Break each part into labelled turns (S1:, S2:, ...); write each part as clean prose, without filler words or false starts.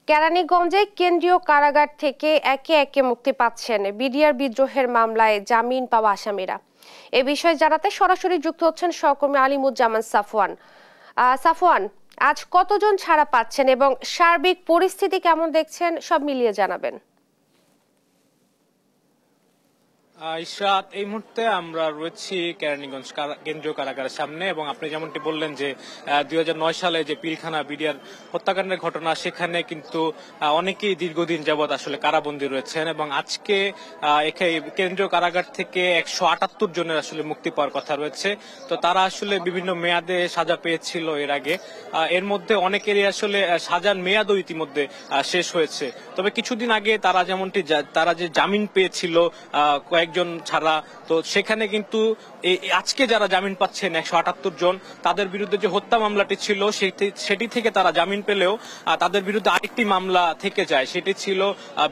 S1: কেরানীগঞ্জে কেন্দ্রীয় কারাগার থেকে একে একে মুক্তি পাচ্ছেন বিডিআর বিদ্রোহের মামলায় জামিন পাওয়া আসামিরা। এ বিষয়ে জানাতে সরাসরি যুক্ত হচ্ছেন সহকর্মী আলিমুজ্জামান সাফওয়ান। সাফওয়ান, আজ কতজন ছাড়া পাচ্ছেন এবং সার্বিক পরিস্থিতি কেমন দেখছেন, সব মিলিয়ে জানাবেন।
S2: ইশরাত, এই মুহূর্তে আমরা রয়েছি কেরানীগঞ্জ কেন্দ্রীয় কারাগারের সামনে এবং আপনি যেমনটি বললেন যে 2009 সালে যে পিলখানা বিডিআর হত্যাকাণ্ডের ঘটনা, সেখানে কিন্তু অনেকেই দীর্ঘদিন যাবৎ আসলে কারাবন্দী রয়েছেন এবং আজকে কেন্দ্রীয় কারাগার থেকে 178 জনের আসলে মুক্তি পাওয়ার কথা রয়েছে। তো তারা আসলে বিভিন্ন মেয়াদে সাজা পেয়েছিল এর আগে, এর মধ্যে অনেকেরই আসলে সাজার মেয়াদও ইতিমধ্যে শেষ হয়েছে। তবে কিছুদিন আগে তারা যে জামিন পেয়েছিল কয়েকজন ছাড়া, তো সেখানে কিন্তু আজকে যারা জামিন পাচ্ছেন 178 জন, তাদের বিরুদ্ধে যে হত্যা মামলাটি ছিল সেটি থেকে তারা জামিন পেলেও তাদের বিরুদ্ধে আরেকটি মামলা থেকে যায়, সেটি ছিল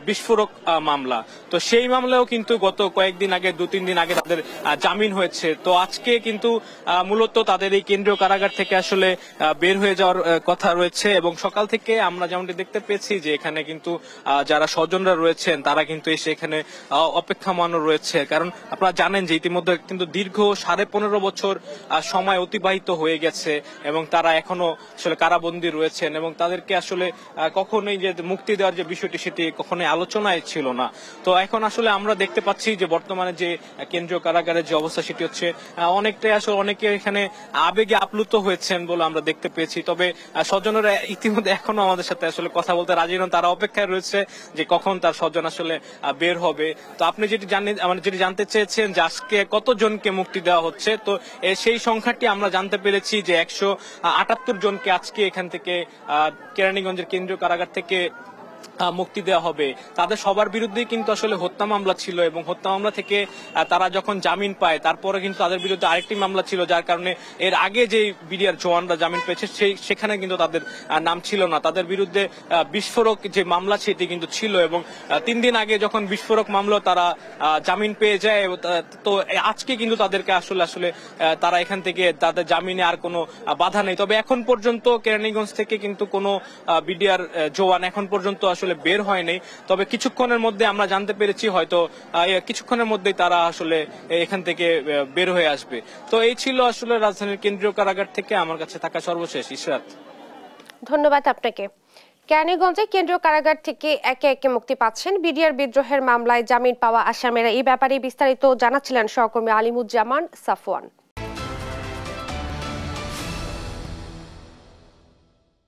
S2: বিস্ফোরক মামলা। তো সেই মামলাও কিন্তু গত কয়েকদিন আগে, 2-3 দিন আগে তাদের জামিন হয়েছে। তো আজকে কিন্তু মূলত তাদের এই কেন্দ্রীয় কারাগার থেকে আসলে বের হয়ে যাওয়ার কথা রয়েছে এবং সকাল থেকে আমরা যেমনটি দেখতে পেয়েছি যে এখানে কিন্তু যারা স্বজনরা রয়েছেন তারা কিন্তু এসে এখানে অপেক্ষামান রয়েছে। কারণ আপনারা জানেন যে ইতিমধ্যে কিন্তু দীর্ঘ 15.5 বছর সময় অতিবাহিত হয়ে গেছে এবং তারা এখনো আসলে কারাবন্দী রয়েছেন এবং তাদেরকে আসলে কখনোই যে মুক্তি দেওয়ার যে বিষয়টি সেটি কখনোই আলোচনায় ছিল না। তো এখন আসলে আমরা দেখতে পাচ্ছি যে বর্তমানে যে কেন্দ্রীয় কারাগারের যে অবস্থা সেটি হচ্ছে অনেকটাই আসলে অনেকে এখানে আবেগে আপ্লুত হয়েছেন বলে আমরা দেখতে পেয়েছি। তবে স্বজনেরা ইতিমধ্যে এখনো আমাদের সাথে আসলে কথা বলতে রাজি নন, তারা অপেক্ষায় রয়েছে যে কখন তার স্বজন আসলে বের হবে। তো আপনি যেটি জানতে চেয়েছেন যে আজকে কতজনকে মুক্তি দেওয়া হচ্ছে, তো সেই সংখ্যাটি আমরা জানতে পেরেছি যে 178 জনকে আজকে এখান থেকে কেরানীগঞ্জের কেন্দ্রীয় কারাগার থেকে মুক্তি দেওয়া হবে। তাদের সবার বিরুদ্ধেই কিন্তু আসলে হত্যা মামলা ছিল এবং হত্যা মামলা থেকে তারা যখন জামিন পায় তারপরে কিন্তু তাদের বিরুদ্ধে আরেকটি মামলা ছিল, যার কারণে এর আগে যে বিডিআর জওয়ানরা জামিন পেয়েছে সেখানে কিন্তু তাদের নাম ছিল না। তাদের বিরুদ্ধে বিস্ফোরক যে মামলা সেটি কিন্তু ছিল এবং 3 দিন আগে যখন বিস্ফোরক মামলা তারা জামিন পেয়ে যায়, তো আজকে কিন্তু তাদেরকে আসলে তারা এখান থেকে তাদের জামিনে আর কোনো বাধা নেই। তবে এখন পর্যন্ত কেরানীগঞ্জ থেকে কিন্তু কোনো বিডিআর জওয়ান এখন পর্যন্ত আসলে বের হয়নি। তবে কিছুক্ষণের মধ্যে আমরা জানতে পেরেছি হয়তো কিছুক্ষণের মধ্যেই তারা আসলে এখান থেকে বের হয়ে আসবে। তো এই ছিল আসলে রাজধানীর কেন্দ্রীয় কারাগার থেকে আমার কাছে থাকা সর্বশেষ। ইশরাত,
S1: ধন্যবাদ আপনাকে। কেরানীগঞ্জে কেন্দ্রীয় কারাগার থেকে একে একে মুক্তি পাচ্ছেন বিডিআর বিদ্রোহের মামলায় জামিন পাওয়া আসামিরা। এই ব্যাপারে বিস্তারিত জানাচ্ছিলেন সহকর্মী আলিমুজ্জামান সাফওয়ান।